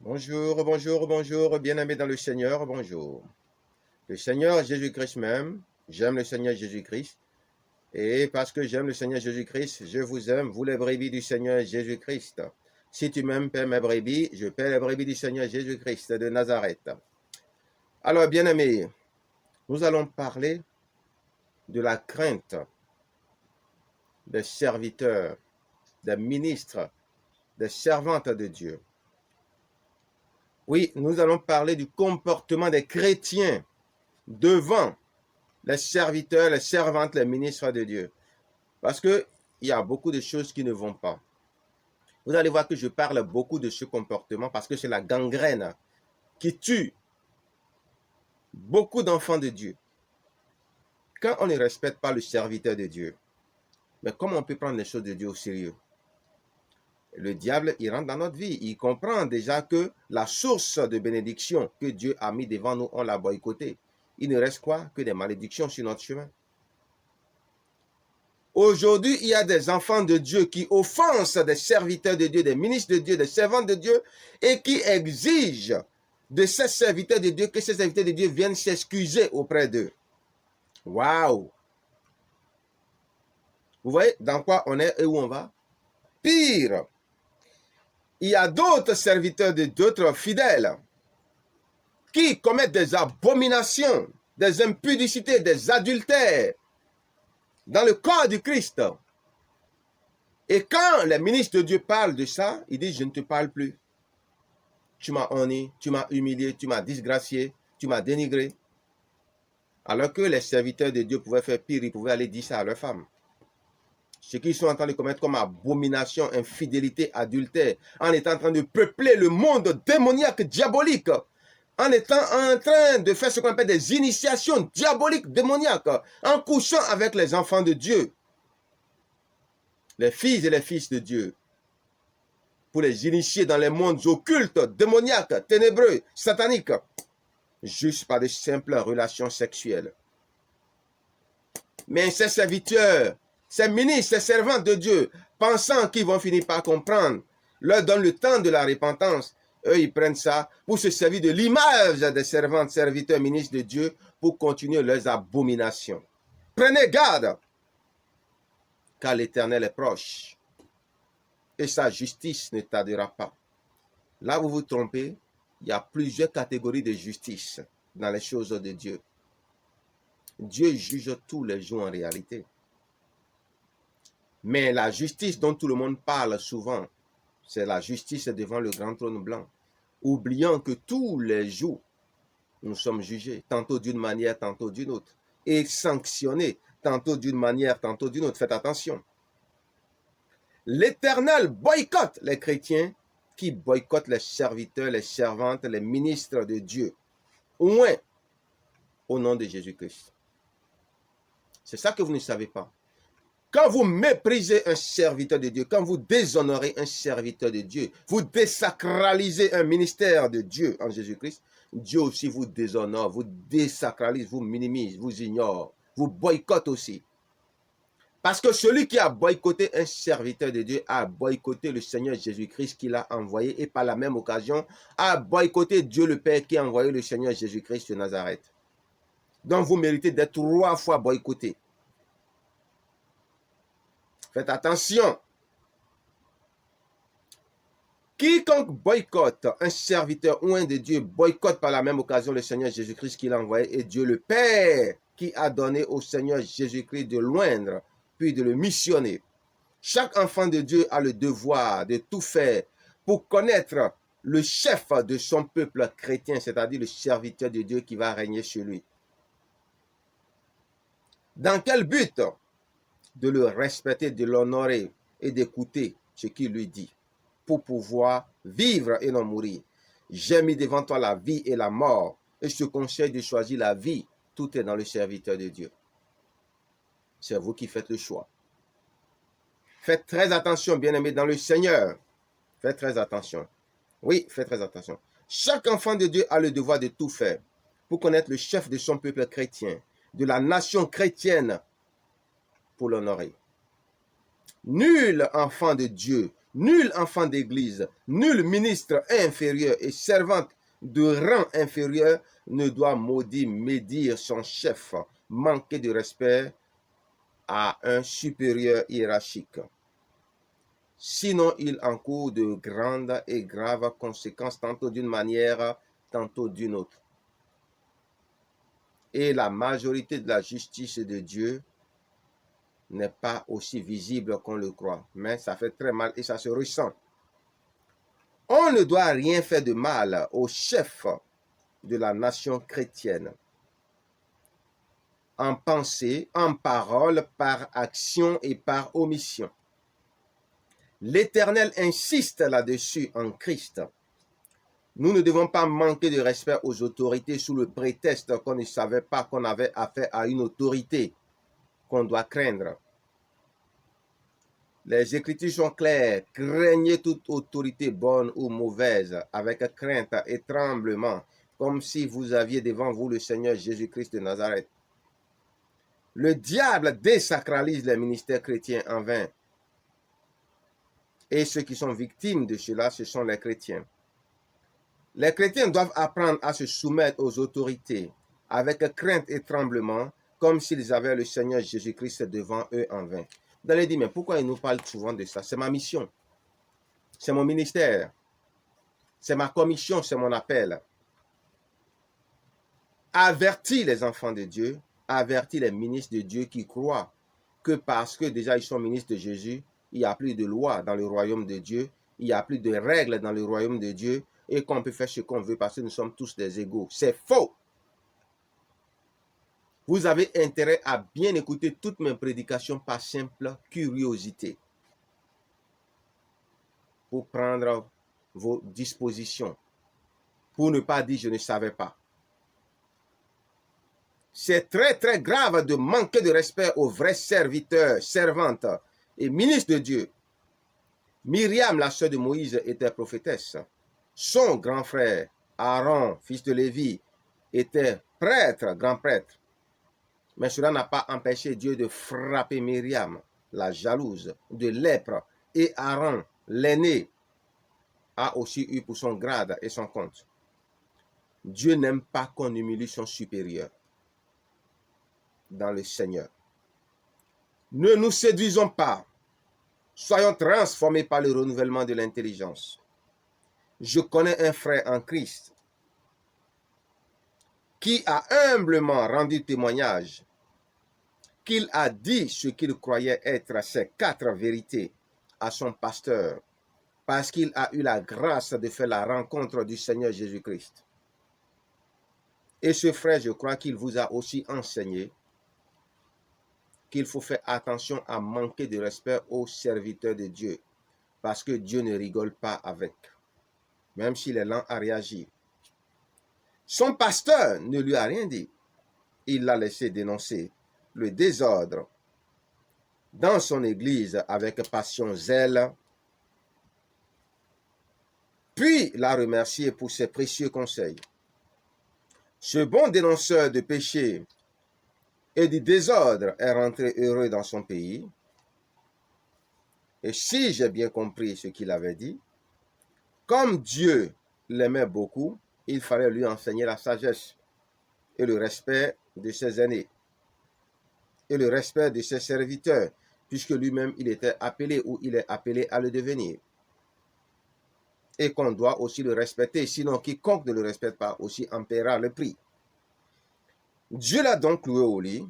Bonjour, bonjour, bonjour, bien-aimés dans le Seigneur, bonjour. Le Seigneur Jésus-Christ m'aime, j'aime le Seigneur Jésus-Christ, et parce que j'aime le Seigneur Jésus-Christ, je vous aime, vous les brebis du Seigneur Jésus-Christ. Si tu m'aimes, paie mes brebis, je paie les brebis du Seigneur Jésus-Christ de Nazareth. Alors, bien-aimés, nous allons parler de la crainte des serviteurs, des ministres, des servantes de Dieu. Oui, nous allons parler du comportement des chrétiens devant les serviteurs, les servantes, les ministres de Dieu. Parce qu'il y a beaucoup de choses qui ne vont pas. Vous allez voir que je parle beaucoup de ce comportement parce que c'est la gangrène qui tue beaucoup d'enfants de Dieu. Quand on ne respecte pas le serviteur de Dieu, mais comment on peut prendre les choses de Dieu au sérieux? Le diable, il rentre dans notre vie. Il comprend déjà que la source de bénédiction que Dieu a mis devant nous, on l'a boycottée. Il ne reste quoi que des malédictions sur notre chemin. Aujourd'hui, il y a des enfants de Dieu qui offensent des serviteurs de Dieu, des ministres de Dieu, des servants de Dieu et qui exigent de ces serviteurs de Dieu que ces serviteurs de Dieu viennent s'excuser auprès d'eux. Waouh! Vous voyez dans quoi on est et où on va? Pire, il y a d'autres serviteurs de d'autres fidèles qui commettent des abominations, des impudicités, des adultères dans le corps du Christ. Et quand les ministres de Dieu parlent de ça, ils disent, je ne te parle plus. Tu m'as honni, tu m'as humilié, tu m'as disgracié, tu m'as dénigré. Alors que les serviteurs de Dieu pouvaient faire pire, ils pouvaient aller dire ça à leurs femmes. Ce qu'ils sont en train de commettre comme abomination, infidélité, adultère, en étant en train de peupler le monde démoniaque, diabolique, en étant en train de faire ce qu'on appelle des initiations diaboliques, démoniaques, en couchant avec les enfants de Dieu, les filles et les fils de Dieu, pour les initier dans les mondes occultes, démoniaques, ténébreux, sataniques, juste par de simples relations sexuelles. Mais ces serviteurs, ces ministres, ces servants de Dieu, pensant qu'ils vont finir par comprendre, leur donnent le temps de la repentance. Eux, ils prennent ça pour se servir de l'image des servantes, serviteurs, ministres de Dieu pour continuer leurs abominations. Prenez garde, car l'Éternel est proche et sa justice ne tardera pas. Là où vous vous trompez, il y a plusieurs catégories de justice dans les choses de Dieu. Dieu juge tous les jours en réalité. Mais la justice dont tout le monde parle souvent, c'est la justice devant le grand trône blanc. Oubliant que tous les jours, nous sommes jugés, tantôt d'une manière, tantôt d'une autre, et sanctionnés, tantôt d'une manière, tantôt d'une autre. Faites attention. L'Éternel boycotte les chrétiens qui boycottent les serviteurs, les servantes, les ministres de Dieu, au moins au nom de Jésus-Christ. C'est ça que vous ne savez pas. Quand vous méprisez un serviteur de Dieu, quand vous déshonorez un serviteur de Dieu, vous désacralisez un ministère de Dieu en Jésus-Christ, Dieu aussi vous déshonore, vous désacralise, vous minimise, vous ignore, vous boycotte aussi. Parce que celui qui a boycotté un serviteur de Dieu a boycotté le Seigneur Jésus-Christ qui l'a envoyé et par la même occasion a boycotté Dieu le Père qui a envoyé le Seigneur Jésus-Christ de Nazareth. Donc vous méritez d'être 3 fois boycotté. Faites attention. Quiconque boycotte un serviteur ou un de Dieu boycotte par la même occasion le Seigneur Jésus-Christ qui l'a envoyé et Dieu le Père qui a donné au Seigneur Jésus-Christ de l'oindre puis de le missionner. Chaque enfant de Dieu a le devoir de tout faire pour connaître le chef de son peuple chrétien, c'est-à-dire le serviteur de Dieu qui va régner sur lui. Dans quel but? De le respecter, de l'honorer et d'écouter ce qu'il lui dit pour pouvoir vivre et non mourir. J'ai mis devant toi la vie et la mort et je te conseille de choisir la vie. Tout est dans le serviteur de Dieu. C'est vous qui faites le choix. Faites très attention, bien-aimés, dans le Seigneur. Faites très attention. Oui, faites très attention. Chaque enfant de Dieu a le devoir de tout faire pour connaître le chef de son peuple chrétien, de la nation chrétienne, pour l'honorer. Nul enfant de Dieu Nul enfant d'église, nul ministre inférieur et servante de rang inférieur ne doit maudire, médire son chef, manquer de respect à un supérieur hiérarchique. Sinon, il encourt de grandes et graves conséquences, tantôt d'une manière, tantôt d'une autre. Et la majorité de la justice de Dieu n'est pas aussi visible qu'on le croit. Mais ça fait très mal et ça se ressent. On ne doit rien faire de mal au chef de la nation chrétienne. En pensée, en parole, par action et par omission. L'Éternel insiste là-dessus en Christ. Nous ne devons pas manquer de respect aux autorités sous le prétexte qu'on ne savait pas qu'on avait affaire à une autorité qu'on doit craindre. Les Écritures sont claires. Craignez toute autorité bonne ou mauvaise avec crainte et tremblement, comme si vous aviez devant vous le Seigneur Jésus-Christ de Nazareth. Le diable désacralise les ministères chrétiens en vain. Et ceux qui sont victimes de cela, ce sont les chrétiens. Les chrétiens doivent apprendre à se soumettre aux autorités avec crainte et tremblement, comme s'ils avaient le Seigneur Jésus-Christ devant eux en vain. Vous allez dire, mais pourquoi il nous parle souvent de ça? C'est ma mission. C'est mon ministère. C'est ma commission, c'est mon appel. Avertis les enfants de Dieu, avertis les ministres de Dieu qui croient que parce que déjà ils sont ministres de Jésus, il n'y a plus de loi dans le royaume de Dieu, il n'y a plus de règles dans le royaume de Dieu et qu'on peut faire ce qu'on veut parce que nous sommes tous des égaux. C'est faux. Vous avez intérêt à bien écouter toutes mes prédications par simple curiosité pour prendre vos dispositions, pour ne pas dire je ne savais pas. C'est très très grave de manquer de respect aux vrais serviteurs, servantes et ministres de Dieu. Myriam, la sœur de Moïse, était prophétesse. Son grand frère, Aaron, fils de Lévi, était prêtre, grand prêtre. Mais cela n'a pas empêché Dieu de frapper Myriam, la jalouse, de lèpre. Et Aaron, l'aîné, a aussi eu pour son grade et son compte. Dieu n'aime pas qu'on humilie son supérieur dans le Seigneur. Ne nous séduisons pas. Soyons transformés par le renouvellement de l'intelligence. Je connais un frère en Christ qui a humblement rendu témoignage qu'il a dit ce qu'il croyait être ces 4 vérités à son pasteur parce qu'il a eu la grâce de faire la rencontre du Seigneur Jésus-Christ. Et ce frère, je crois qu'il vous a aussi enseigné qu'il faut faire attention à manquer de respect aux serviteurs de Dieu parce que Dieu ne rigole pas avec, même s'il est lent à réagir. Son pasteur ne lui a rien dit. Il l'a laissé dénoncer le désordre dans son église avec passion, zèle, puis l'a remercié pour ses précieux conseils. Ce bon dénonceur de péché et du désordre est rentré heureux dans son pays. Et si j'ai bien compris ce qu'il avait dit, comme Dieu l'aimait beaucoup, il fallait lui enseigner la sagesse et le respect de ses aînés et le respect de ses serviteurs, puisque lui-même il était appelé ou il est appelé à le devenir. Et qu'on doit aussi le respecter, sinon quiconque ne le respecte pas aussi en paiera le prix. Dieu l'a donc cloué au lit,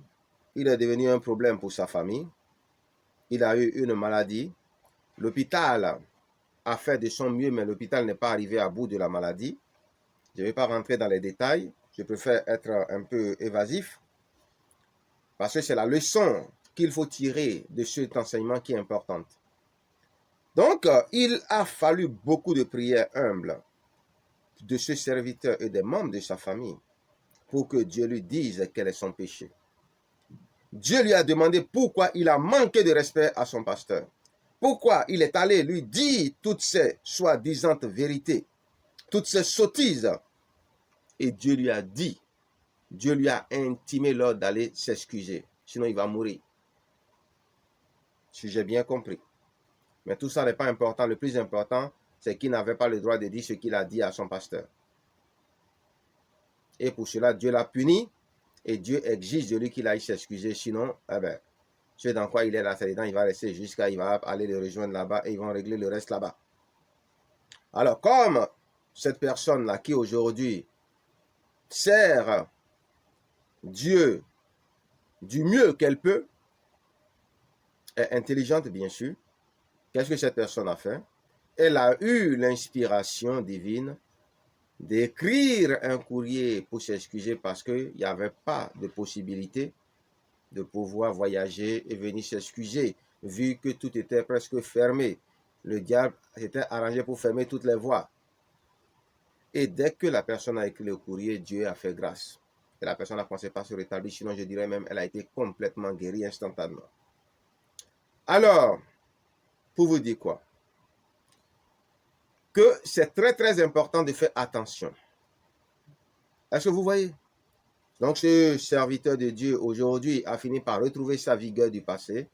il est devenu un problème pour sa famille, il a eu une maladie, l'hôpital a fait de son mieux, mais l'hôpital n'est pas arrivé à bout de la maladie. Je ne vais pas rentrer dans les détails, je préfère être un peu évasif, parce que c'est la leçon qu'il faut tirer de cet enseignement qui est importante. Donc, il a fallu beaucoup de prières humbles de ce serviteur et des membres de sa famille pour que Dieu lui dise quel est son péché. Dieu lui a demandé pourquoi il a manqué de respect à son pasteur. Pourquoi il est allé lui dire toutes ces soi-disant vérités, toutes ces sottises. Et Dieu lui a dit, Dieu lui a intimé l'ordre d'aller s'excuser, sinon il va mourir. Si j'ai bien compris. Mais tout ça n'est pas important. Le plus important, c'est qu'il n'avait pas le droit de dire ce qu'il a dit à son pasteur. Et pour cela, Dieu l'a puni et Dieu exige de lui qu'il aille s'excuser. Sinon, eh ben, ce dans quoi il est là, c'est dedans, il va rester jusqu'à, il va aller le rejoindre là-bas et ils vont régler le reste là-bas. Alors, comme cette personne-là qui aujourd'hui sert Dieu du mieux qu'elle peut, est intelligente bien sûr, qu'est-ce que cette personne a fait? Elle a eu l'inspiration divine d'écrire un courrier pour s'excuser parce qu'il n'y avait pas de possibilité de pouvoir voyager et venir s'excuser, vu que tout était presque fermé. Le diable s'était arrangé pour fermer toutes les voies. Et dès que la personne a écrit le courrier, Dieu a fait grâce. Et la personne n'a pensé pas se rétablir, sinon je dirais même elle a été complètement guérie instantanément. Alors, pour vous dire quoi? Que c'est très très important de faire attention. Est-ce que vous voyez? Donc ce serviteur de Dieu aujourd'hui a fini par retrouver sa vigueur du passé.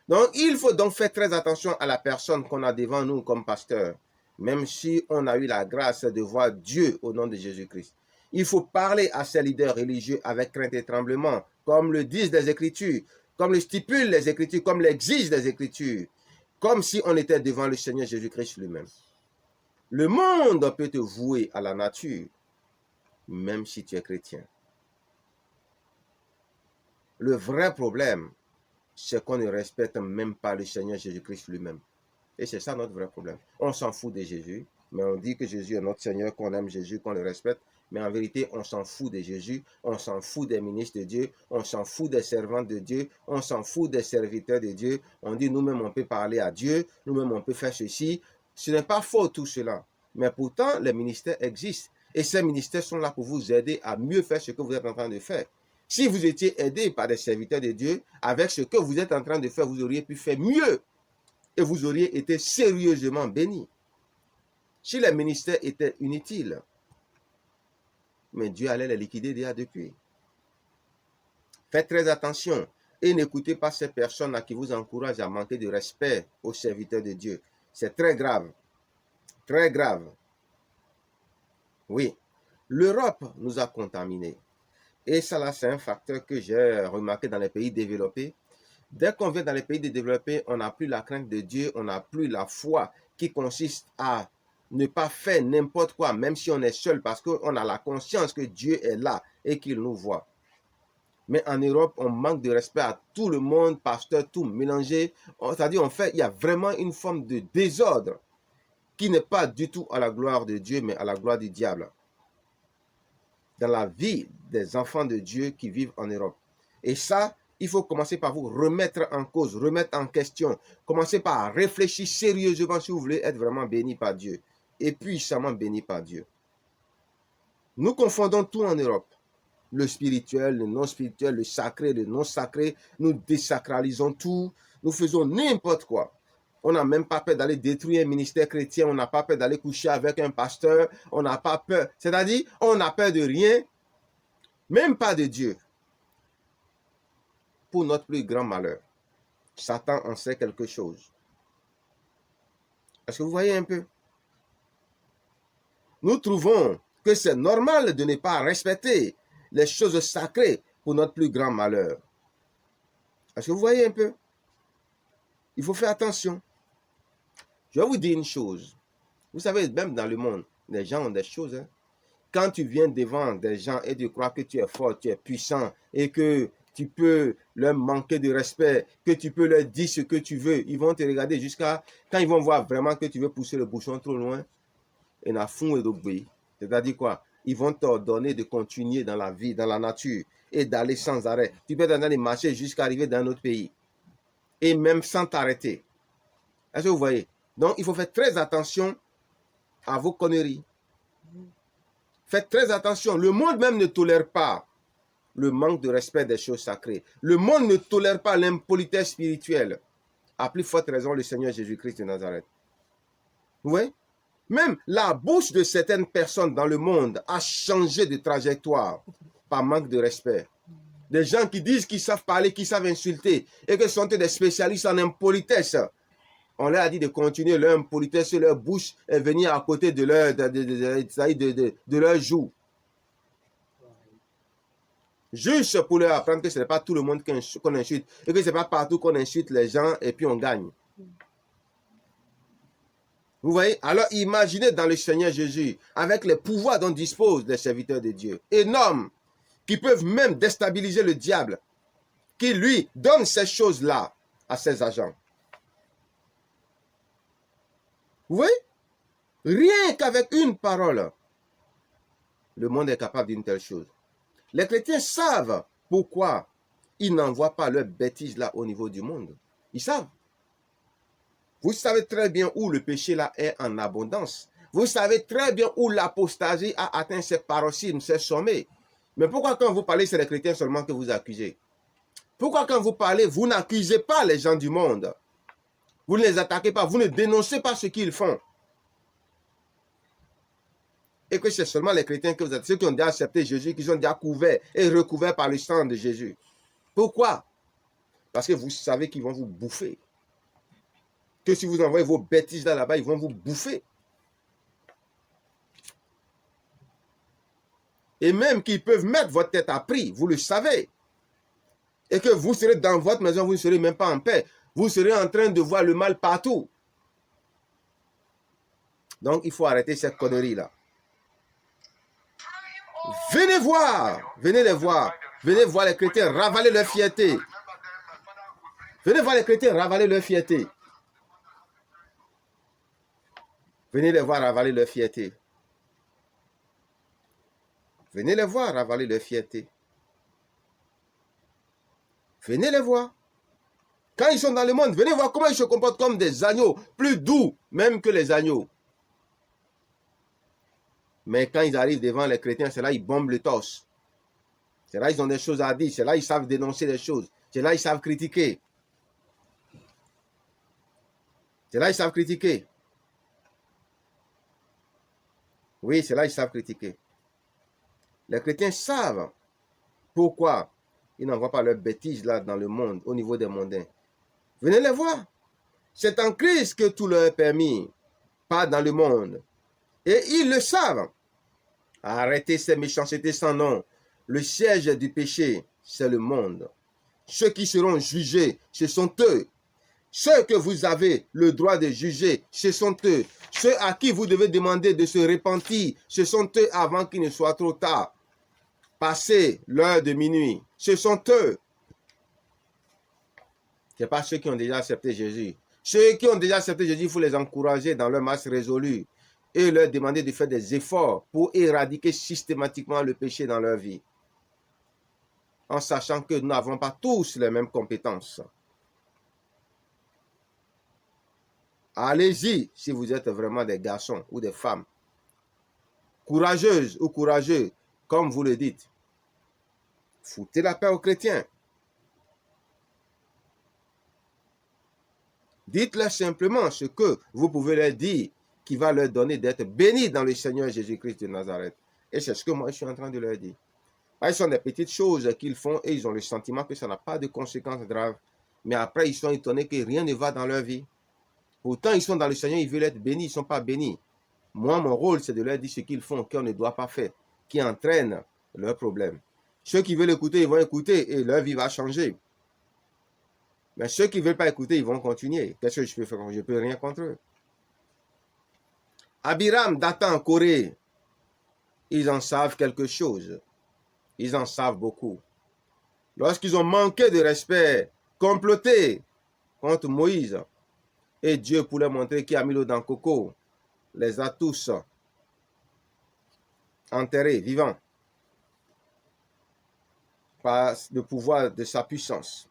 Donc il faut donc faire très attention à la personne qu'on a devant nous comme pasteur, même si on a eu la grâce de voir Dieu au nom de Jésus-Christ. Il faut parler à ces leaders religieux avec crainte et tremblement, comme le disent les Écritures, comme le stipulent les Écritures, comme l'exigent les Écritures, comme si on était devant le Seigneur Jésus-Christ lui-même. Le monde peut te vouer à la nature, même si tu es chrétien. Le vrai problème, c'est qu'on ne respecte même pas le Seigneur Jésus-Christ lui-même. Et c'est ça notre vrai problème. On s'en fout de Jésus, mais on dit que Jésus est notre Seigneur, qu'on aime Jésus, qu'on le respecte. Mais en vérité, on s'en fout de Jésus, on s'en fout des ministres de Dieu, on s'en fout des servants de Dieu, on s'en fout des serviteurs de Dieu. On dit nous-mêmes, on peut parler à Dieu, nous-mêmes, on peut faire ceci. Ce n'est pas faux tout cela. Mais pourtant, les ministères existent. Et ces ministères sont là pour vous aider à mieux faire ce que vous êtes en train de faire. Si vous étiez aidé par des serviteurs de Dieu, avec ce que vous êtes en train de faire, vous auriez pu faire mieux. Et vous auriez été sérieusement bénis. Si les ministères étaient inutiles, mais Dieu allait les liquider déjà depuis. Faites très attention et n'écoutez pas ces personnes-là qui vous encouragent à manquer de respect aux serviteurs de Dieu. C'est très grave. Très grave. Oui, l'Europe nous a contaminés. Et ça, là, c'est un facteur que j'ai remarqué dans les pays développés. Dès qu'on vient dans les pays développés, on n'a plus la crainte de Dieu, on n'a plus la foi qui consiste à ne pas faire n'importe quoi, même si on est seul, parce qu'on a la conscience que Dieu est là et qu'il nous voit. Mais en Europe, on manque de respect à tout le monde, pasteur, tout mélangé. C'est-à-dire, il y a vraiment une forme de désordre qui n'est pas du tout à la gloire de Dieu, mais à la gloire du diable. Dans la vie des enfants de Dieu qui vivent en Europe. Et ça, il faut commencer par vous remettre en cause, remettre en question. Commencez par réfléchir sérieusement si vous voulez être vraiment béni par Dieu et puissamment béni par Dieu. Nous confondons tout en Europe. Le spirituel, le non-spirituel, le sacré, le non-sacré. Nous désacralisons tout. Nous faisons n'importe quoi. On n'a même pas peur d'aller détruire un ministère chrétien. On n'a pas peur d'aller coucher avec un pasteur. On n'a pas peur. C'est-à-dire, on n'a peur de rien, même pas de Dieu. Pour notre plus grand malheur. Satan en sait quelque chose. Est-ce que vous voyez un peu? Nous trouvons que c'est normal de ne pas respecter les choses sacrées pour notre plus grand malheur. Est-ce que vous voyez un peu? Il faut faire attention. Je vais vous dire une chose. Vous savez, même dans le monde, les gens ont des choses. Hein. Quand tu viens devant des gens et tu crois que tu es fort, tu es puissant et que tu peux leur manquer de respect, que tu peux leur dire ce que tu veux, ils vont te regarder jusqu'à quand ils vont voir vraiment que tu veux pousser le bouchon trop loin. Et na fond et d'obéir. C'est-à-dire quoi? Ils vont t'ordonner de continuer dans la vie, dans la nature et d'aller sans arrêt. Tu peux être en train de marcher jusqu'à arriver dans un autre pays et même sans t'arrêter. Est-ce que vous voyez? Donc, il faut faire très attention à vos conneries. Faites très attention. Le monde même ne tolère pas le manque de respect des choses sacrées. Le monde ne tolère pas l'impolitesse spirituelle. À plus forte raison, le Seigneur Jésus-Christ de Nazareth. Vous voyez? Même la bouche de certaines personnes dans le monde a changé de trajectoire par manque de respect. Des gens qui disent qu'ils savent parler, qu'ils savent insulter et que sont des spécialistes en impolitesse. On leur a dit de continuer leur politesse sur leur bouche et venir à côté de leur joue. Juste pour leur apprendre que ce n'est pas tout le monde qu'on insulte et que ce n'est pas partout qu'on insulte les gens et puis on gagne. Vous voyez? Alors imaginez dans le Seigneur Jésus, avec les pouvoirs dont disposent les serviteurs de Dieu, énormes, qui peuvent même déstabiliser le diable, qui lui donne ces choses-là à ses agents. Vous voyez? Rien qu'avec une parole, le monde est capable d'une telle chose. Les chrétiens savent pourquoi ils n'envoient pas leurs bêtises là au niveau du monde. Ils savent. Vous savez très bien où le péché là est en abondance. Vous savez très bien où l'apostasie a atteint ses paroxysmes, ses sommets. Mais pourquoi quand vous parlez, c'est les chrétiens seulement que vous accusez? Pourquoi quand vous parlez, vous n'accusez pas les gens du monde? Vous ne les attaquez pas, vous ne dénoncez pas ce qu'ils font. Et que c'est seulement les chrétiens que vous êtes, ceux qui ont déjà accepté Jésus, qui sont déjà couverts et recouverts par le sang de Jésus. Pourquoi? Parce que vous savez qu'ils vont vous bouffer. Que si vous envoyez vos bêtises là-bas, ils vont vous bouffer. Et même qu'ils peuvent mettre votre tête à prix, vous le savez. Et que vous serez dans votre maison, vous ne serez même pas en paix. Vous serez en train de voir le mal partout. Donc, il faut arrêter cette connerie-là. Venez voir, venez les voir. Venez voir les chrétiens ravaler leur fierté. Venez voir les chrétiens ravaler leur fierté. Venez les voir ravaler leur fierté. Venez les voir ravaler leur fierté. Venez les voir. Quand ils sont dans le monde, venez voir comment ils se comportent comme des agneaux, plus doux même que les agneaux. Mais quand ils arrivent devant les chrétiens, c'est là ils bombent le torse. C'est là ils ont des choses à dire. C'est là ils savent dénoncer des choses. C'est là ils savent critiquer. C'est là ils savent critiquer. Oui, c'est là ils savent critiquer. Les chrétiens savent pourquoi ils n'envoient pas leurs bêtises là dans le monde, au niveau des mondains. Venez les voir. C'est en Christ que tout leur est permis, pas dans le monde. Et ils le savent. Arrêtez ces méchancetés sans nom. Le siège du péché, c'est le monde. Ceux qui seront jugés, ce sont eux. Ceux que vous avez le droit de juger, ce sont eux. Ceux à qui vous devez demander de se repentir, ce sont eux avant qu'il ne soit trop tard. Passez l'heure de minuit, ce sont eux. Ce n'est pas ceux qui ont déjà accepté Jésus. Ceux qui ont déjà accepté Jésus, il faut les encourager dans leur masse résolue et leur demander de faire des efforts pour éradiquer systématiquement le péché dans leur vie. En sachant que nous n'avons pas tous les mêmes compétences. Allez-y si vous êtes vraiment des garçons ou des femmes. Courageuses ou courageux, comme vous le dites. Foutez la paix aux chrétiens. Dites-leur simplement ce que vous pouvez leur dire qui va leur donner d'être bénis dans le Seigneur Jésus-Christ de Nazareth. Et c'est ce que moi je suis en train de leur dire. Ce sont des petites choses qu'ils font et ils ont le sentiment que ça n'a pas de conséquences graves. Mais après, ils sont étonnés que rien ne va dans leur vie. Pourtant, ils sont dans le Seigneur, ils veulent être bénis, ils ne sont pas bénis. Moi, mon rôle, c'est de leur dire ce qu'ils font, qu'on ne doit pas faire, qui entraîne leurs problèmes. Ceux qui veulent écouter, ils vont écouter et leur vie va changer. Mais ceux qui ne veulent pas écouter, ils vont continuer. Qu'est-ce que je peux faire? Je ne peux rien contre eux. Abiram, Dathan, Corée, ils en savent quelque chose. Ils en savent beaucoup. Lorsqu'ils ont manqué de respect, comploté contre Moïse, et Dieu, pour leur montrer qui a mis l'eau dans le coco, les a tous enterrés, vivants, par le pouvoir de sa puissance.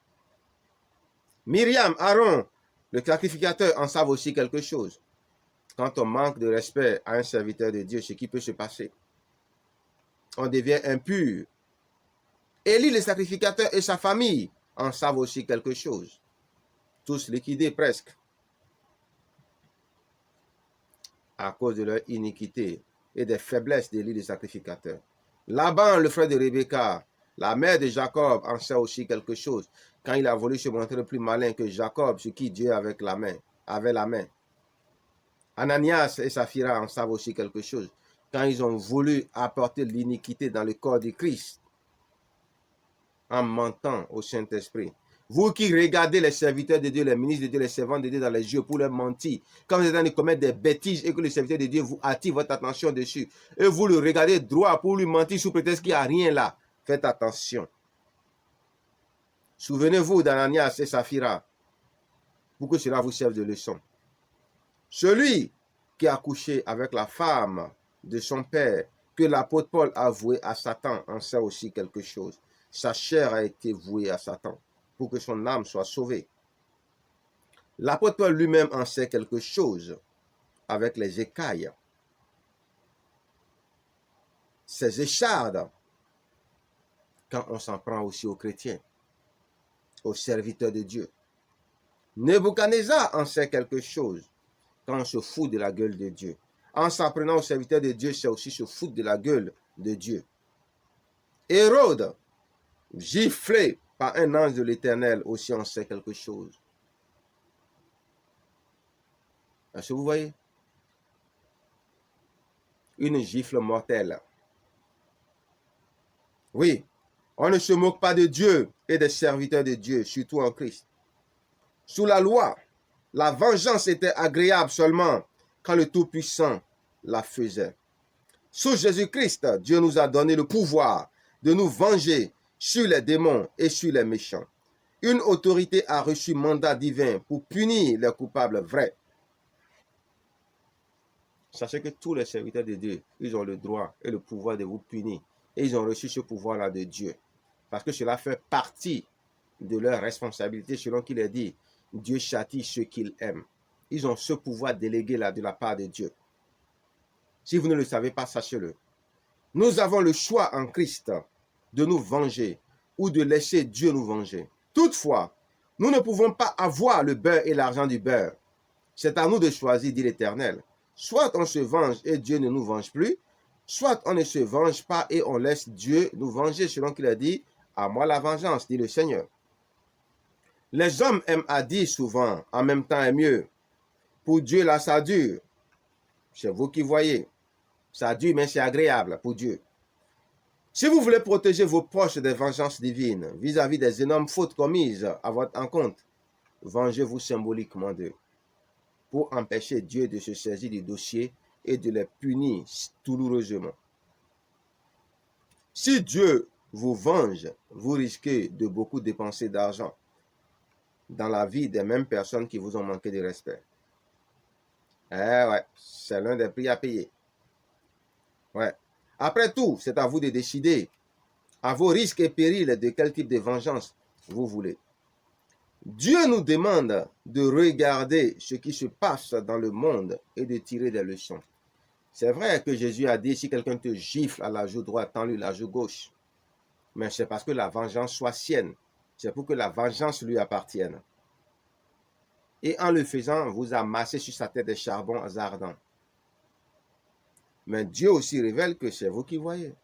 Myriam, Aaron, le sacrificateur, en savent aussi quelque chose. Quand on manque de respect à un serviteur de Dieu, ce qui peut se passer, on devient impur. Élie, le sacrificateur, et sa famille en savent aussi quelque chose. Tous liquidés presque, à cause de leur iniquité et des faiblesses d'Élie, le sacrificateur. Laban, le frère de Rebecca, la mère de Jacob, en sait aussi quelque chose, quand il a voulu se montrer plus malin que Jacob, ce qui Dieu avec la main. avaient la main. Ananias et Saphira en savent aussi quelque chose. Quand ils ont voulu apporter l'iniquité dans le corps du Christ, en mentant au Saint-Esprit. Vous qui regardez les serviteurs de Dieu, les ministres de Dieu, les servants de Dieu dans les yeux pour leur mentir, quand vous êtes en train de commettre des bêtises et que le serviteur de Dieu vous attire votre attention dessus, et vous le regardez droit pour lui mentir sous prétexte qu'il n'y a rien là, faites attention. Souvenez-vous d'Ananias et Saphira, pour que cela vous serve de leçon. Celui qui a couché avec la femme de son père, que l'apôtre Paul a voué à Satan, en sait aussi quelque chose. Sa chair a été vouée à Satan pour que son âme soit sauvée. L'apôtre Paul lui-même en sait quelque chose avec les écailles, ces échardes, quand on s'en prend aussi aux chrétiens, aux serviteurs de Dieu. Nebuchadnezzar en sait quelque chose quand on se fout de la gueule de Dieu. En s'en prenant aux serviteurs de Dieu, c'est aussi se foutre de la gueule de Dieu. Hérode, giflé par un ange de l'Éternel, aussi en sait quelque chose. Est-ce que vous voyez? Une gifle mortelle. Oui, on ne se moque pas de Dieu et des serviteurs de Dieu, surtout en Christ. Sous la loi, la vengeance était agréable seulement quand le Tout-Puissant la faisait. Sous Jésus-Christ, Dieu nous a donné le pouvoir de nous venger sur les démons et sur les méchants. Une autorité a reçu mandat divin pour punir les coupables vrais. Sachez que tous les serviteurs de Dieu, ils ont le droit et le pouvoir de vous punir. Et ils ont reçu ce pouvoir-là de Dieu. Parce que cela fait partie de leur responsabilité, selon qu'il est dit. Dieu châtie ceux qu'il aime. Ils ont ce pouvoir délégué là de la part de Dieu. Si vous ne le savez pas, sachez-le. Nous avons le choix en Christ de nous venger ou de laisser Dieu nous venger. Toutefois, nous ne pouvons pas avoir le beurre et l'argent du beurre. C'est à nous de choisir, dit l'Éternel. Soit on se venge et Dieu ne nous venge plus, soit on ne se venge pas et on laisse Dieu nous venger, selon qu'il a dit, à moi la vengeance, dit le Seigneur. Les hommes aiment à dire souvent, en même temps est mieux. Pour Dieu, là, ça dure. C'est vous qui voyez. Ça dure, mais c'est agréable pour Dieu. Si vous voulez protéger vos proches des vengeances divines vis-à-vis des énormes fautes commises à votre encontre, vengez-vous symboliquement d'eux pour empêcher Dieu de se saisir du dossier et de les punir douloureusement. Si Dieu vous venge, vous risquez de beaucoup dépenser d'argent dans la vie des mêmes personnes qui vous ont manqué de respect. Eh ouais, c'est l'un des prix à payer. Ouais. Après tout, c'est à vous de décider, à vos risques et périls, de quel type de vengeance vous voulez. Dieu nous demande de regarder ce qui se passe dans le monde et de tirer des leçons. C'est vrai que Jésus a dit, si quelqu'un te gifle à la joue droite, tends-lui la joue gauche. Mais c'est parce que la vengeance soit sienne. C'est pour que la vengeance lui appartienne. Et en le faisant, vous amassez sur sa tête des charbons ardents. Mais Dieu aussi révèle que c'est vous qui voyez.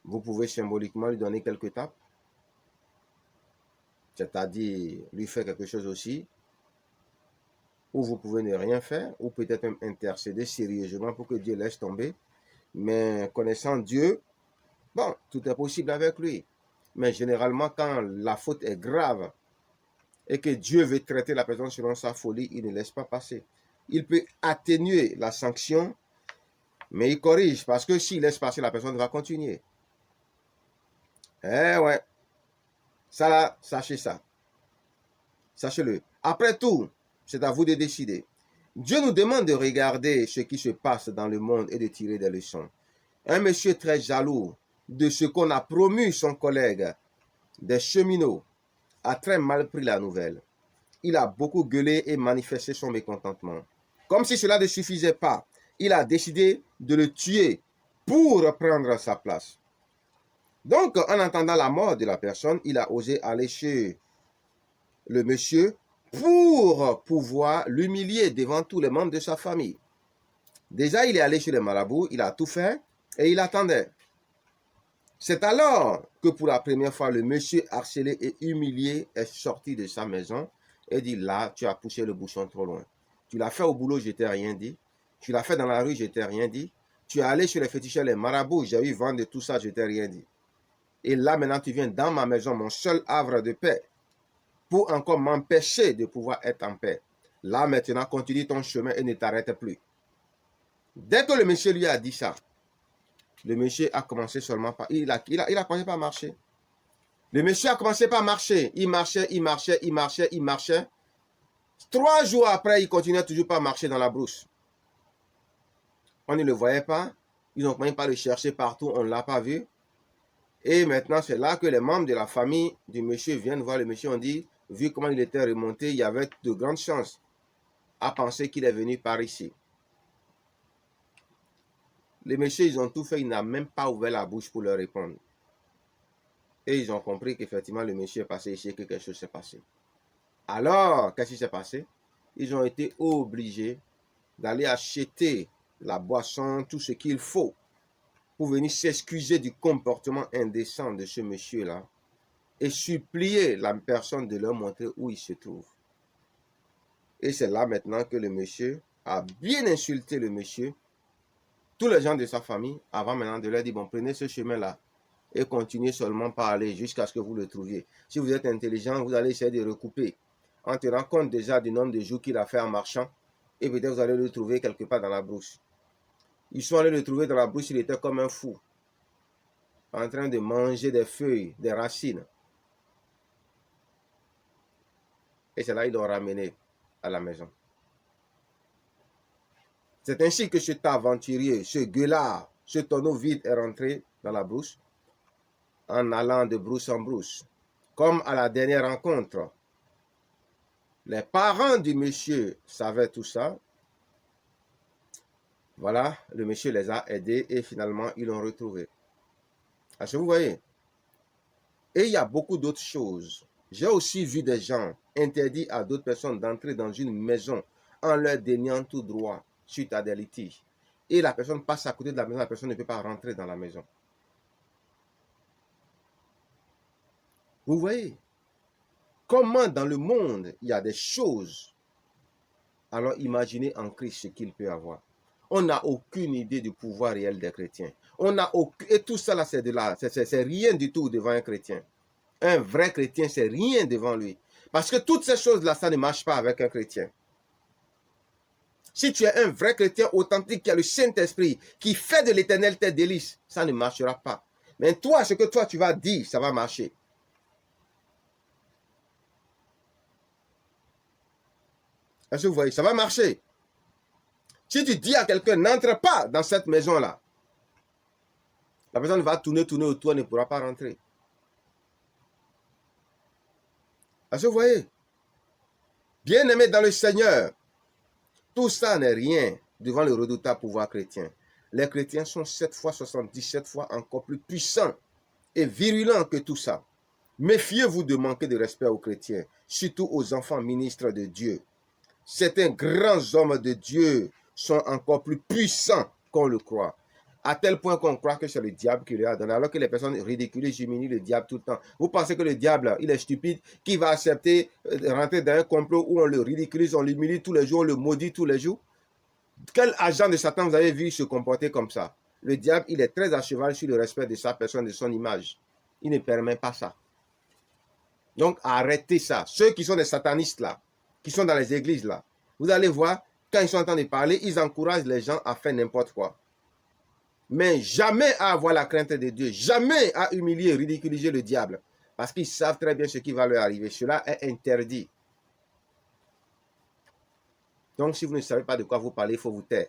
Vous pouvez symboliquement lui donner quelques tapes, c'est-à-dire lui faire quelque chose aussi, ou vous pouvez ne rien faire, ou peut-être même intercéder sérieusement pour que Dieu laisse tomber. Mais connaissant Dieu, bon, tout est possible avec lui. Mais généralement, quand la faute est grave et que Dieu veut traiter la personne selon sa folie, il ne laisse pas passer. Il peut atténuer la sanction, mais il corrige, parce que s'il laisse passer, la personne va continuer. Eh ouais, ça là, sachez ça. Sachez-le. Après tout, c'est à vous de décider. Dieu nous demande de regarder ce qui se passe dans le monde et de tirer des leçons. Un monsieur très jaloux de ce qu'on a promu son collègue, des cheminots, a très mal pris la nouvelle. Il a beaucoup gueulé et manifesté son mécontentement. Comme si cela ne suffisait pas, il a décidé de le tuer pour prendre sa place. Donc, en entendant la mort de la personne, il a osé aller chez le monsieur pour pouvoir l'humilier devant tous les membres de sa famille. Déjà, il est allé chez les marabouts, il a tout fait et il attendait. C'est alors que pour la première fois, le monsieur harcelé et humilié est sorti de sa maison et dit, là, tu as poussé le bouchon trop loin. Tu l'as fait au boulot, je t'ai rien dit. Tu l'as fait dans la rue, je t'ai rien dit. Tu es allé chez les féticheurs, les marabouts, j'ai eu vent de tout ça, je t'ai rien dit. Et là, maintenant, tu viens dans ma maison, mon seul havre de paix, pour encore m'empêcher de pouvoir être en paix. Là, maintenant, continue ton chemin et ne t'arrête plus. Dès que le monsieur lui a dit ça, le monsieur a commencé seulement par... Il a commencé par marcher. Le monsieur a commencé par marcher. Il marchait. 3 jours après, il continuait toujours pas à marcher dans la brousse. On ne le voyait pas. Ils n'ont même pas le chercher partout. On ne l'a pas vu. Et maintenant, c'est là que les membres de la famille du monsieur viennent voir le monsieur. On dit, vu comment il était remonté, il y avait de grandes chances à penser qu'il est venu par ici. Les messieurs, ils ont tout fait. Il n'a même pas ouvert la bouche pour leur répondre. Et ils ont compris qu'effectivement, le monsieur est passé ici et que quelque chose s'est passé. Alors, qu'est-ce qui s'est passé? Ils ont été obligés d'aller acheter la boisson, tout ce qu'il faut, pour venir s'excuser du comportement indécent de ce monsieur-là et supplier la personne de leur montrer où il se trouve. Et c'est là maintenant que le monsieur a bien insulté le monsieur, tous les gens de sa famille, avant maintenant de leur dire, bon, prenez ce chemin-là et continuez seulement par aller jusqu'à ce que vous le trouviez. Si vous êtes intelligent, vous allez essayer de recouper en tenant compte déjà du nombre de jours qu'il a fait en marchant, et peut-être vous allez le trouver quelque part dans la brousse. Ils sont allés le trouver dans la brousse, il était comme un fou, en train de manger des feuilles, des racines. Et c'est là qu'ils l'ont ramené à la maison. C'est ainsi que cet aventurier, ce gueulard, ce tonneau vide est rentré dans la brousse, en allant de brousse en brousse. Comme à la dernière rencontre, les parents du monsieur savaient tout ça. Voilà, le monsieur les a aidés et finalement, ils l'ont retrouvé. Est-ce que vous voyez? Et il y a beaucoup d'autres choses. J'ai aussi vu des gens interdire à d'autres personnes d'entrer dans une maison en leur déniant tout droit suite à des litiges. Et la personne passe à côté de la maison, la personne ne peut pas rentrer dans la maison. Vous voyez comment dans le monde il y a des choses. Alors imaginez en Christ ce qu'il peut avoir. On n'a aucune idée du pouvoir réel des chrétiens. Et tout ça là, c'est rien du tout devant un chrétien. Un vrai chrétien, c'est rien devant lui. Parce que toutes ces choses-là, ça ne marche pas avec un chrétien. Si tu es un vrai chrétien authentique qui a le Saint-Esprit, qui fait de l'Éternel tes délices, ça ne marchera pas. Mais toi, ce que toi tu vas dire, ça va marcher. Est-ce que vous voyez? Ça va marcher. Si tu dis à quelqu'un, n'entre pas dans cette maison-là, la personne va tourner autour, ne pourra pas rentrer. Est-ce que vous voyez? Bien-aimé dans le Seigneur, tout ça n'est rien devant le redoutable pouvoir chrétien. Les chrétiens sont 7 fois 77 fois encore plus puissants et virulents que tout ça. Méfiez-vous de manquer de respect aux chrétiens, surtout aux enfants ministres de Dieu. Certains grands hommes de Dieu sont encore plus puissants qu'on le croit. À tel point qu'on croit que c'est le diable qui lui a donné, alors que les personnes ridiculisent, humilient le diable tout le temps. Vous pensez que le diable, il est stupide, qui va accepter de rentrer dans un complot où on le ridiculise, on l'humilie tous les jours, on le maudit tous les jours? Quel agent de Satan vous avez vu se comporter comme ça? Le diable, il est très à cheval sur le respect de sa personne, de son image. Il ne permet pas ça. Donc, arrêtez ça. Ceux qui sont des satanistes là, qui sont dans les églises là, vous allez voir, quand ils sont en train de parler, ils encouragent les gens à faire n'importe quoi. Mais jamais à avoir la crainte de Dieu, jamais à humilier, ridiculiser le diable, parce qu'ils savent très bien ce qui va leur arriver. Cela est interdit. Donc, si vous ne savez pas de quoi vous parlez, il faut vous taire.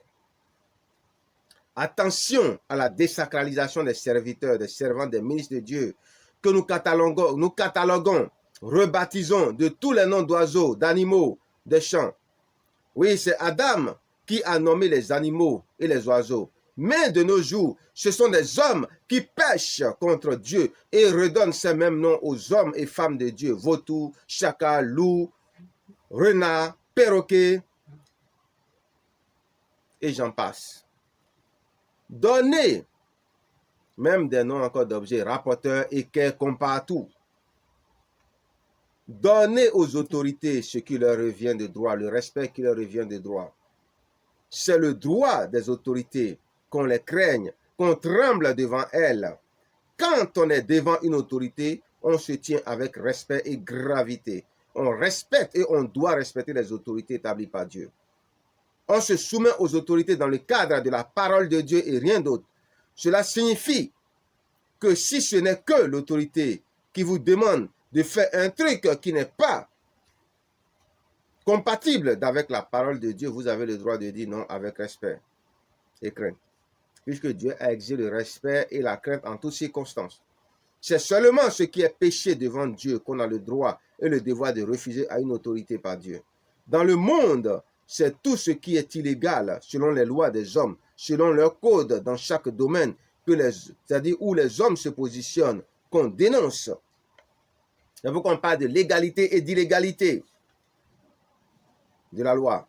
Attention à la désacralisation des serviteurs, des servants, des ministres de Dieu, que nous cataloguons, rebaptisons de tous les noms d'oiseaux, d'animaux, de champs. Oui, c'est Adam qui a nommé les animaux et les oiseaux. Mais de nos jours, ce sont des hommes qui pêchent contre Dieu et redonnent ces mêmes noms aux hommes et femmes de Dieu. Vautour, chacal, loup, renard, perroquet, et j'en passe. Donnez même des noms encore d'objets, rapporteurs, équerres, comparatout. Donnez aux autorités ce qui leur revient de droit, le respect qui leur revient de droit. C'est le droit des autorités qu'on les craigne, qu'on tremble devant elles. Quand on est devant une autorité, on se tient avec respect et gravité. On respecte et on doit respecter les autorités établies par Dieu. On se soumet aux autorités dans le cadre de la parole de Dieu et rien d'autre. Cela signifie que si ce n'est que l'autorité qui vous demande de faire un truc qui n'est pas compatible avec la parole de Dieu, vous avez le droit de dire non avec respect et crainte. Puisque Dieu a exigé le respect et la crainte en toutes circonstances. C'est seulement ce qui est péché devant Dieu qu'on a le droit et le devoir de refuser à une autorité par Dieu. Dans le monde, c'est tout ce qui est illégal selon les lois des hommes, selon leur code dans chaque domaine, c'est-à-dire où les hommes se positionnent, qu'on dénonce. Il faut qu'on parle de légalité et d'illégalité de la loi.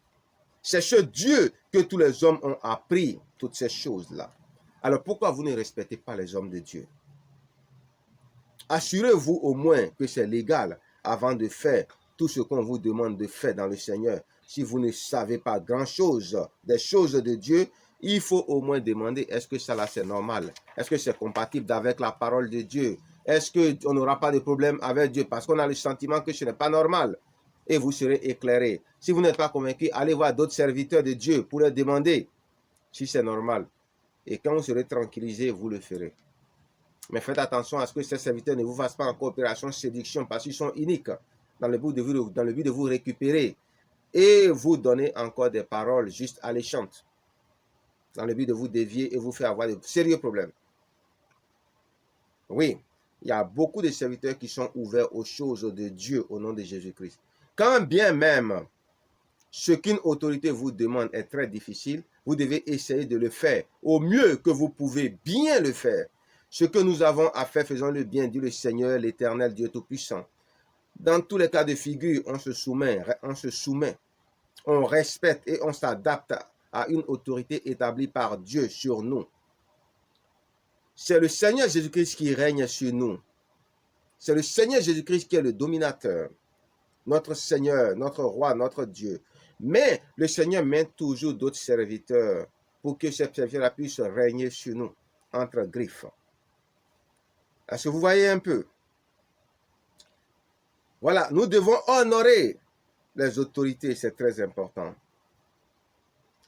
C'est chez Dieu que tous les hommes ont appris toutes ces choses-là. Alors pourquoi vous ne respectez pas les hommes de Dieu? Assurez-vous au moins que c'est légal avant de faire tout ce qu'on vous demande de faire dans le Seigneur. Si vous ne savez pas grand-chose des choses de Dieu, il faut au moins demander, est-ce que ça là c'est normal? Est-ce que c'est compatible avec la parole de Dieu? Est-ce qu'on n'aura pas de problème avec Dieu? Parce qu'on a le sentiment que ce n'est pas normal. Et vous serez éclairé. Si vous n'êtes pas convaincu, allez voir d'autres serviteurs de Dieu pour leur demander si c'est normal. Et quand vous serez tranquillisé, vous le ferez. Mais faites attention à ce que ces serviteurs ne vous fassent pas encore opération séduction parce qu'ils sont uniques dans le but de vous récupérer et vous donner encore des paroles juste alléchantes dans le but de vous dévier et vous faire avoir de sérieux problèmes. Oui, il y a beaucoup de serviteurs qui sont ouverts aux choses de Dieu au nom de Jésus-Christ. Quand bien même ce qu'une autorité vous demande est très difficile, vous devez essayer de le faire au mieux que vous pouvez bien le faire. Ce que nous avons à faire, faisons-le bien, dit le Seigneur, l'Éternel, Dieu Tout-Puissant. Dans tous les cas de figure, on se soumet, on respecte et on s'adapte à une autorité établie par Dieu sur nous. C'est le Seigneur Jésus-Christ qui règne sur nous. C'est le Seigneur Jésus-Christ qui est le dominateur, notre Seigneur, notre Roi, notre Dieu. Mais le Seigneur met toujours d'autres serviteurs pour que ces serviteurs puissent régner sur nous, entre griffes. Est-ce que vous voyez un peu? Voilà, nous devons honorer les autorités, c'est très important.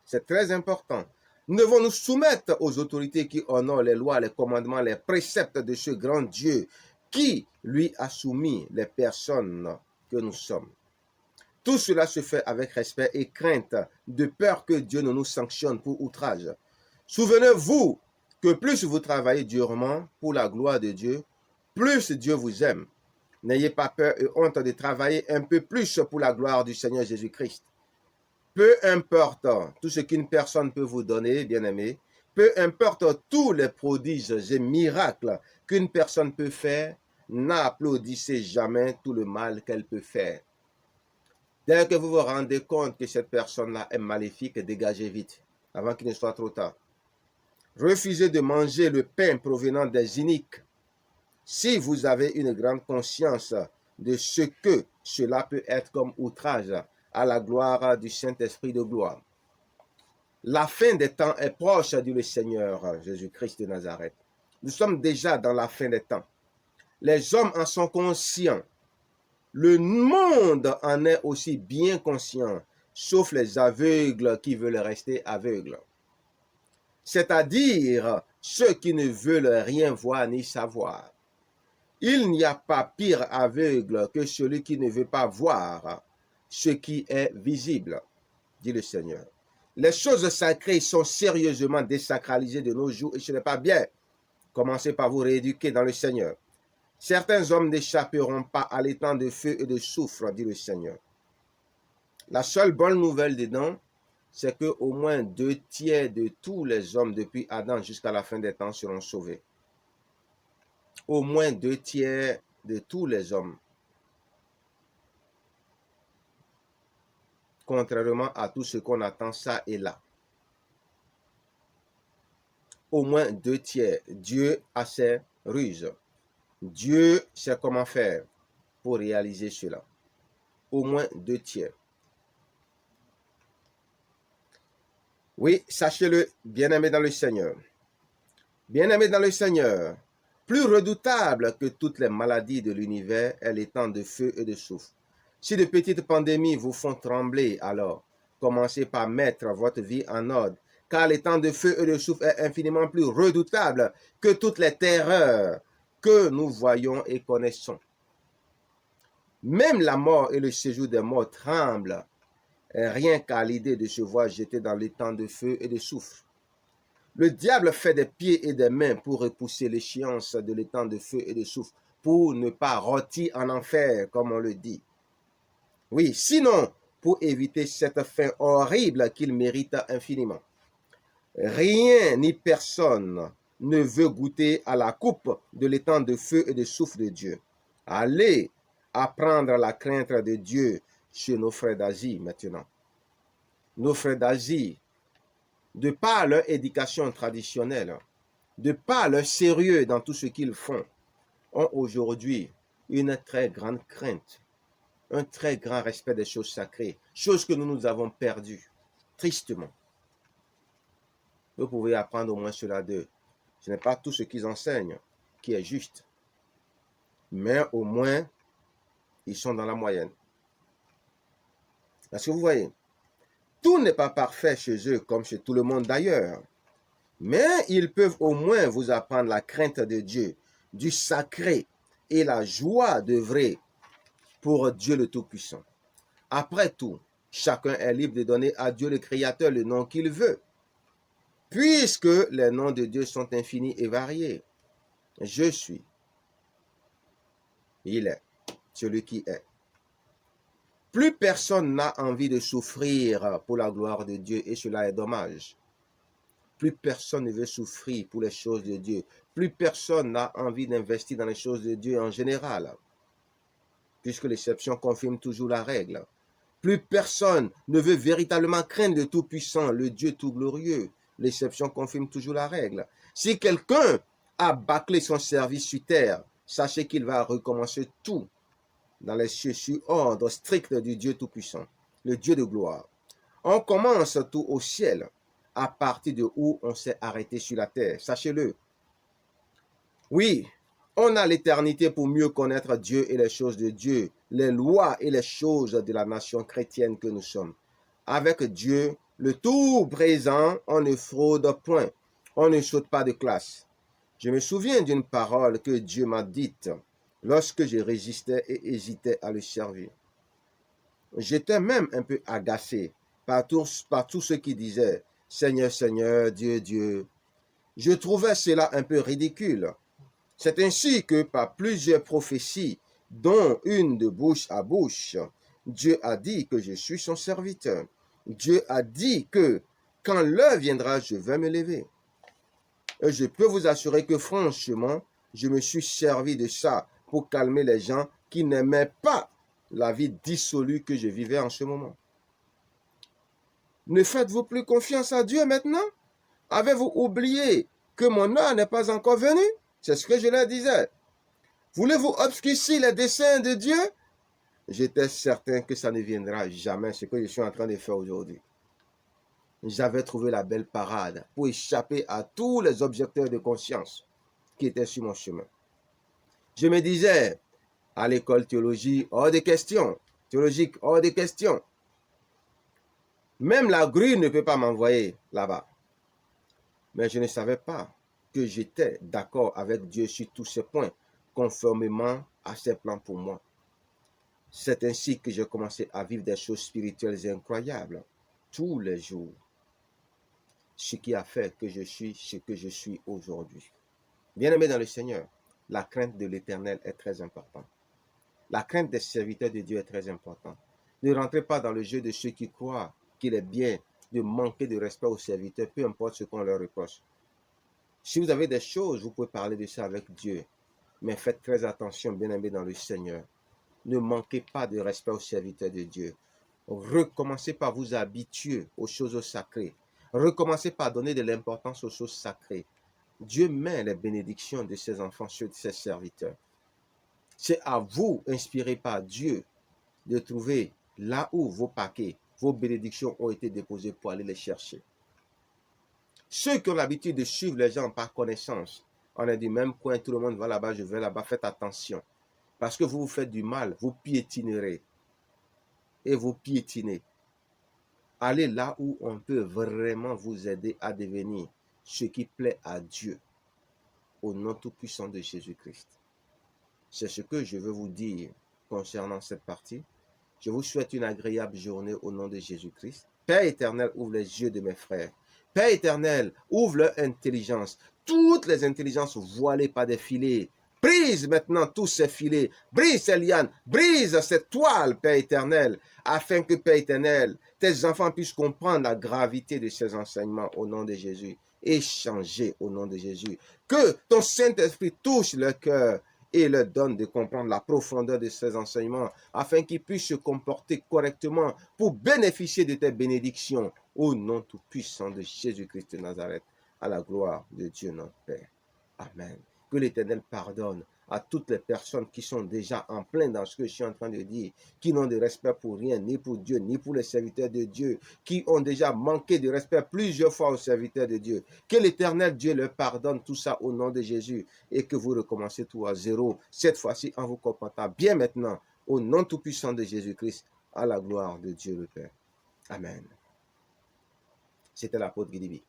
C'est très important. Nous devons nous soumettre aux autorités qui honorent les lois, les commandements, les préceptes de ce grand Dieu qui lui a soumis les personnes que nous sommes. Tout cela se fait avec respect et crainte, de peur que Dieu ne nous sanctionne pour outrage. Souvenez-vous que plus vous travaillez durement pour la gloire de Dieu, plus Dieu vous aime. N'ayez pas peur et honte de travailler un peu plus pour la gloire du Seigneur Jésus-Christ. Peu importe tout ce qu'une personne peut vous donner, bien-aimé, peu importe tous les prodiges et miracles qu'une personne peut faire, n'applaudissez jamais tout le mal qu'elle peut faire. Dès que vous vous rendez compte que cette personne-là est maléfique, dégagez vite, avant qu'il ne soit trop tard. Refusez de manger le pain provenant des iniques. Si vous avez une grande conscience de ce que cela peut être comme outrage à la gloire du Saint-Esprit de gloire. La fin des temps est proche, dit le Seigneur Jésus-Christ de Nazareth. Nous sommes déjà dans la fin des temps. Les hommes en sont conscients. Le monde en est aussi bien conscient, sauf les aveugles qui veulent rester aveugles. C'est-à-dire ceux qui ne veulent rien voir ni savoir. Il n'y a pas pire aveugle que celui qui ne veut pas voir ce qui est visible, dit le Seigneur. Les choses sacrées sont sérieusement désacralisées de nos jours et ce n'est pas bien. Commencez par vous rééduquer dans le Seigneur. Certains hommes n'échapperont pas à l'étang de feu et de soufre, dit le Seigneur. La seule bonne nouvelle dedans, c'est que au moins 2/3 de tous les hommes depuis Adam jusqu'à la fin des temps seront sauvés. Au moins 2/3 de tous les hommes. Contrairement à tout ce qu'on attend ça et là. Au moins 2/3. Dieu a ses ruses. Dieu sait comment faire. pour réaliser cela. Au moins 2 tiers. Oui, sachez-le, bien-aimés dans le Seigneur. Bien-aimés dans le Seigneur, plus redoutable que toutes les maladies de l'univers est les temps de feu et de souffle. Si de petites pandémies vous font trembler, alors commencez par mettre votre vie en ordre, car les temps de feu et de souffle est infiniment plus redoutable que toutes les terreurs que nous voyons et connaissons. Même la mort et le séjour des morts tremblent, rien qu'à l'idée de se voir jeté dans les temps de feu et de souffle. Le diable fait des pieds et des mains pour repousser l'échéance de l'étang de feu et de souffle, pour ne pas rôtir en enfer, comme on le dit. Oui, sinon, pour éviter cette fin horrible qu'il mérite infiniment. Rien ni personne ne veut goûter à la coupe de l'étang de feu et de souffle de Dieu. Allez apprendre la crainte de Dieu chez nos frères d'Asie maintenant. Nos frères d'Asie, de par leur éducation traditionnelle, de par leur sérieux dans tout ce qu'ils font, ont aujourd'hui une très grande crainte, un très grand respect des choses sacrées, choses que nous avons perdues, tristement. Vous pouvez apprendre au moins cela d'eux. Ce n'est pas tout ce qu'ils enseignent qui est juste, mais au moins, ils sont dans la moyenne. Parce que vous voyez, tout n'est pas parfait chez eux comme chez tout le monde d'ailleurs. Mais ils peuvent au moins vous apprendre la crainte de Dieu, du sacré et la joie d'œuvrer pour Dieu le Tout-Puissant. Après tout, chacun est libre de donner à Dieu le Créateur le nom qu'il veut, puisque les noms de Dieu sont infinis et variés. Je suis, il est, celui qui est. Plus personne n'a envie de souffrir pour la gloire de Dieu, et cela est dommage. Plus personne ne veut souffrir pour les choses de Dieu. Plus personne n'a envie d'investir dans les choses de Dieu en général, puisque l'exception confirme toujours la règle. Plus personne ne veut véritablement craindre le Tout-Puissant, le Dieu Tout-Glorieux. L'exception confirme toujours la règle. Si quelqu'un a bâclé son service sur terre, sachez qu'il va recommencer tout dans les cieux sur ordre strict du Dieu Tout-Puissant, le Dieu de gloire. On commence tout au ciel, à partir de où on s'est arrêté sur la terre. Sachez-le. Oui, on a l'éternité pour mieux connaître Dieu et les choses de Dieu, les lois et les choses de la nation chrétienne que nous sommes. Avec Dieu, le tout présent, on ne fraude point, on ne saute pas de classe. Je me souviens d'une parole que Dieu m'a dite lorsque je résistais et hésitais à le servir. J'étais même un peu agacé par tous ceux qui disaient « Seigneur, Seigneur, Dieu, Dieu ». Je trouvais cela un peu ridicule. C'est ainsi que par plusieurs prophéties, dont une de bouche à bouche, Dieu a dit que je suis son serviteur. Dieu a dit que quand l'heure viendra, je vais me lever. Et je peux vous assurer que franchement, je me suis servi de ça pour calmer les gens qui n'aimaient pas la vie dissolue que je vivais en ce moment. Ne faites-vous plus confiance à Dieu maintenant? Avez-vous oublié que mon heure n'est pas encore venue? C'est ce que je leur disais. Voulez-vous obscurcir les desseins de Dieu? J'étais certain que ça ne viendra jamais, ce que je suis en train de faire aujourd'hui. J'avais trouvé la belle parade pour échapper à tous les objecteurs de conscience qui étaient sur mon chemin. Je me disais, à l'école théologie, hors de question. Théologique, hors de question. Même la grue ne peut pas m'envoyer là-bas. Mais je ne savais pas que j'étais d'accord avec Dieu sur tous ces points, conformément à ses plans pour moi. C'est ainsi que j'ai commencé à vivre des choses spirituelles incroyables, tous les jours. Ce qui a fait que je suis ce que je suis aujourd'hui. Bien-aimés dans le Seigneur, la crainte de l'Éternel est très importante. La crainte des serviteurs de Dieu est très importante. Ne rentrez pas dans le jeu de ceux qui croient qu'il est bien de manquer de respect aux serviteurs, peu importe ce qu'on leur reproche. Si vous avez des choses, vous pouvez parler de ça avec Dieu. Mais faites très attention, bien-aimés dans le Seigneur. Ne manquez pas de respect aux serviteurs de Dieu. Recommencez par vous habituer aux choses sacrées. Recommencez par donner de l'importance aux choses sacrées. Dieu met les bénédictions de ses enfants sur ses serviteurs. C'est à vous, inspiré par Dieu, de trouver là où vos paquets, vos bénédictions ont été déposées pour aller les chercher. Ceux qui ont l'habitude de suivre les gens par connaissance, on est du même coin, tout le monde va là-bas, je vais là-bas, faites attention. Parce que vous vous faites du mal, vous piétinerez. Et vous piétinez. Allez là où on peut vraiment vous aider à devenir ce qui plaît à Dieu, au nom tout-puissant de Jésus-Christ. C'est ce que je veux vous dire concernant cette partie. Je vous souhaite une agréable journée au nom de Jésus-Christ. Père éternel, ouvre les yeux de mes frères. Père éternel, ouvre leur intelligence. Toutes les intelligences voilées par des filets. Brise maintenant tous ces filets. Brise ces lianes. Brise cette toile, Père éternel, afin que, Père éternel, tes enfants puissent comprendre la gravité de ces enseignements au nom de Jésus et changer au nom de Jésus. Que ton Saint-Esprit touche leur cœur et leur donne de comprendre la profondeur de ces enseignements afin qu'ils puissent se comporter correctement pour bénéficier de tes bénédictions au nom tout-puissant de Jésus-Christ de Nazareth, à la gloire de Dieu notre Père. Amen. Que l'Éternel pardonne à toutes les personnes qui sont déjà en plein dans ce que je suis en train de dire, qui n'ont de respect pour rien, ni pour Dieu, ni pour les serviteurs de Dieu, qui ont déjà manqué de respect plusieurs fois aux serviteurs de Dieu. Que l'Éternel Dieu leur pardonne tout ça au nom de Jésus et que vous recommencez tout à zéro, cette fois-ci en vous comportant bien maintenant, au nom tout-puissant de Jésus-Christ, à la gloire de Dieu le Père. Amen. C'était l'apôtre Guy Dibi.